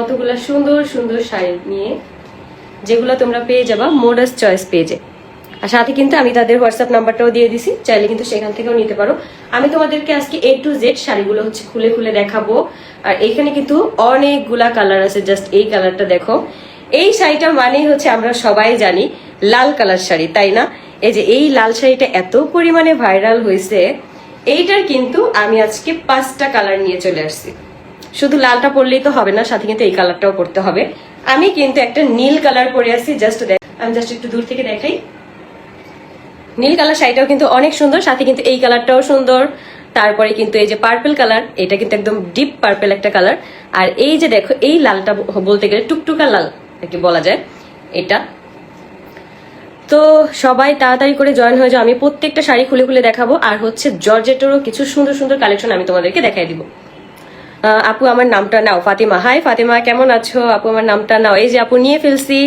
কতগুলো সুন্দর সুন্দর শাড়ি নিয়ে, যেগুলো তোমরা পেয়ে যাবা মোডাস চয়েস পেজে। আর সাথে কিন্তু আমি তাদের হোয়াটসঅ্যাপ নাম্বারটাও দিয়ে দিছি, চাইলে কিন্তু সেখান থেকেও নিতে পারো। আমি তোমাদেরকে আজকে A to Z শাড়িগুলো হচ্ছে খুলে খুলে দেখাবো। আর এখানে কিন্তু অনেকগুলা কালার আছে, জাস্ট এই কালারটা দেখো। এই শাড়িটা মানেই হচ্ছে আমরা সবাই জানি লাল কালার শাড়ি, তাই না? এই যে এই লাল শাড়িটা এত পরিমাণে ভাইরাল হয়েছে, এইটার কিন্তু আমি আজকে 5টা কালার নিয়ে চলে আসছি। শুধু লালটা পরলেই তো হবে না, সাথে কিন্তু এই কালারটাও পরতে হবে। আমি কিন্তু একটা নীল কালার পরে আসছি, আমি জাস্ট একটু দূর থেকে দেখাই। নীল কালার শাড়িটাও কিন্তু অনেক সুন্দর, সাথে কিন্তু এই কালারটাও সুন্দর। তারপরে কিন্তু এই যে পার্পল কালার, এটা কিন্তু একদম ডিপ পার্পল একটা কালার। আর এই যে দেখো এই লালটা বলতে গেলে টুকটুকা লাল আর কি বলা যায় এটা। তো সবাই তাড়াতাড়ি করে জয়েন হয়ে যাও, আমি প্রত্যেকটা শাড়ি খুলে খুলে দেখাবো। আর হচ্ছে জর্জেটেরও কিছু সুন্দর সুন্দর কালেকশন আমি তোমাদেরকে দেখাই দিব। আপু আমার নামটা নাও। ফাতিমা, হাই ফাতিমা, কেমন আছো? আপু আমার নামটা নাও। এই যে আপু নিয়ে ফেলছি।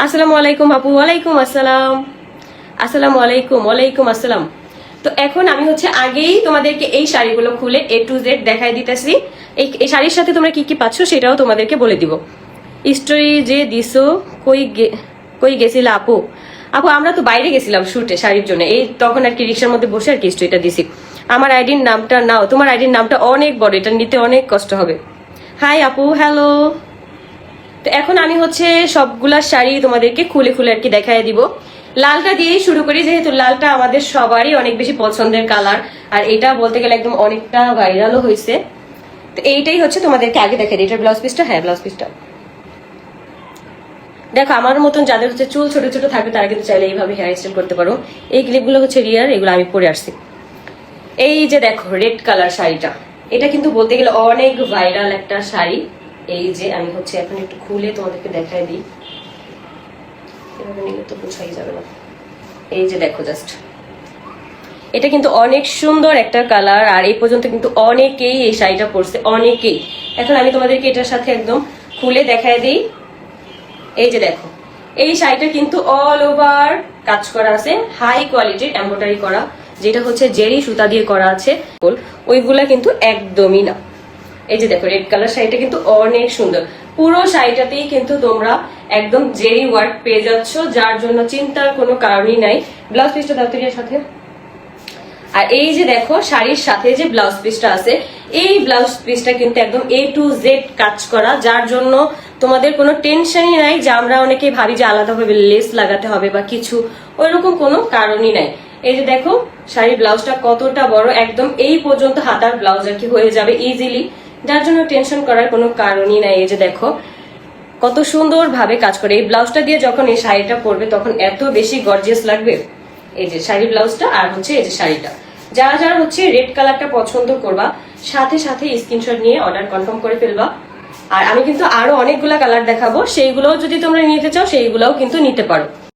আসসালামু আলাইকুম আপু। ওয়ালাইকুম আসসালাম। আসসালামু আলাইকুম। ওয়ালাইকুম আসসালাম। তো এখন আমি হচ্ছে আগেই তোমাদেরকে এই শাড়িগুলো খুলে A to Z দেখাই দিতেছি। এই শাড়ির সাথে তোমরা কি কি পাচ্ছ সেটাও তোমাদেরকে বলে দিব। স্টোরি যে দিছো, কই গেছিল আপু? আপু আমরা তো বাইরে গেছিলাম শুটে শাড়ির জন্য, এই তখন আর কি রিক্সার মধ্যে বসে আর কি স্টোরিটা দিছি। আমার আইডির নামটা নাও। তোমার আইডির নামটা অনেক বড়, এটা নিতে অনেক কষ্ট হবে। হাই আপু, হ্যালো। তো এখন আমি হচ্ছে সবগুলা শাড়ি তোমাদেরকে খুলে খুলে আর কি দেখাই দিব। লালটা দিয়েই শুরু করি, যেহেতু লালটা আমাদের সবারই অনেক বেশি পছন্দের কালার। আর এটা বলতে গেলে একদম অনেকটা ভাইরালও হয়েছে। তো এইটাই হচ্ছে তোমাদেরকে আগে দেখাই দিই। এটার ব্লাউজ পিসটা, হ্যাঁ ব্লাউজ পিসটা দেখো। আমার মতন যাদের হচ্ছে চুল ছোট ছোট থাকবে তারা কিন্তু চাইলে এইভাবে হেয়ার স্টাইল করতে পারো। এই ক্লিপগুলো হচ্ছে রিয়ার, এগুলো আমি পরে আসছি। এই যে দেখো রেড কালার শাড়িটা, এটা কিন্তু বলতে গেলে অনেক ভাইরাল একটা শাড়ি। এই যে আমি হচ্ছে এখন একটু খুলে তোমাদেরকে দেখাই দিই, এভাবে নিলে তো বোঝাই যাবে না। এই যে দেখো জাস্ট, এটা কিন্তু অনেক সুন্দর একটা কালার। আর এই পর্যন্ত কিন্তু অনেকেই এই শাড়িটা পরছে, অনেকেই। এখন আমি তোমাদেরকে এটার সাথে একদম খুলে দেখাই দিই। এই যে দেখো, এই শাড়িটা কিন্তু অল ওভার কাজ করা আছে, হাই কোয়ালিটির এমব্রয়ডারি করা, যেটা হচ্ছে জেরি সুতা দিয়ে করা আছে। ওইগুলা কিন্তু একদমই না। এই যে দেখো রেড কালার শাড়িটা কিন্তু অনেক সুন্দর। পুরো শাড়িটাতেই কিন্তু তোমরা একদম জেরি ওয়ার্ক পেয়ে যাচ্ছ, যার জন্য চিন্তার কোনো কারণই নাই। ব্লাউজ পিসটা দাও তো এর সাথে। আর এই যে দেখো শাড়ির সাথে যে ব্লাউজ পিসটা আছে, এই ব্লাউজ পিসটা কিন্তু একদম A to Z কাজ করা, যার জন্য তোমাদের কোনো টেনশনই নাই যে আমরা অনেকে ভাবি যে আলাদাভাবে লেস লাগাতে হবে বা কিছু, ওইরকম কোনো কারণই নাই। এই যে দেখো শাড়ির ব্লাউজটা কতটা বড়, একদম এই পর্যন্ত হাতার ব্লাউজ আর কি হয়ে যাবে ইজিলি, যার জন্য টেনশন করার কোনো কারণই নাই। এই যে দেখো কত সুন্দর ভাবে কাজ করে। এই ব্লাউজটা দিয়ে যখন এই শাড়িটা পরবে তখন এত বেশি গর্জিয়াস লাগবে। এই যে শাড়ির ব্লাউজটা আর হচ্ছে এই যে শাড়িটা, যারা যারা হচ্ছে রেড কালারটা পছন্দ করবা সাথে সাথে স্ক্রিনশট নিয়ে অর্ডার কনফার্ম করে ফেলবা। আর আমি কিন্তু আরো অনেকগুলা কালার দেখাবো, সেইগুলোও যদি তোমরা নিতে চাও সেইগুলোও কিন্তু নিতে পারো।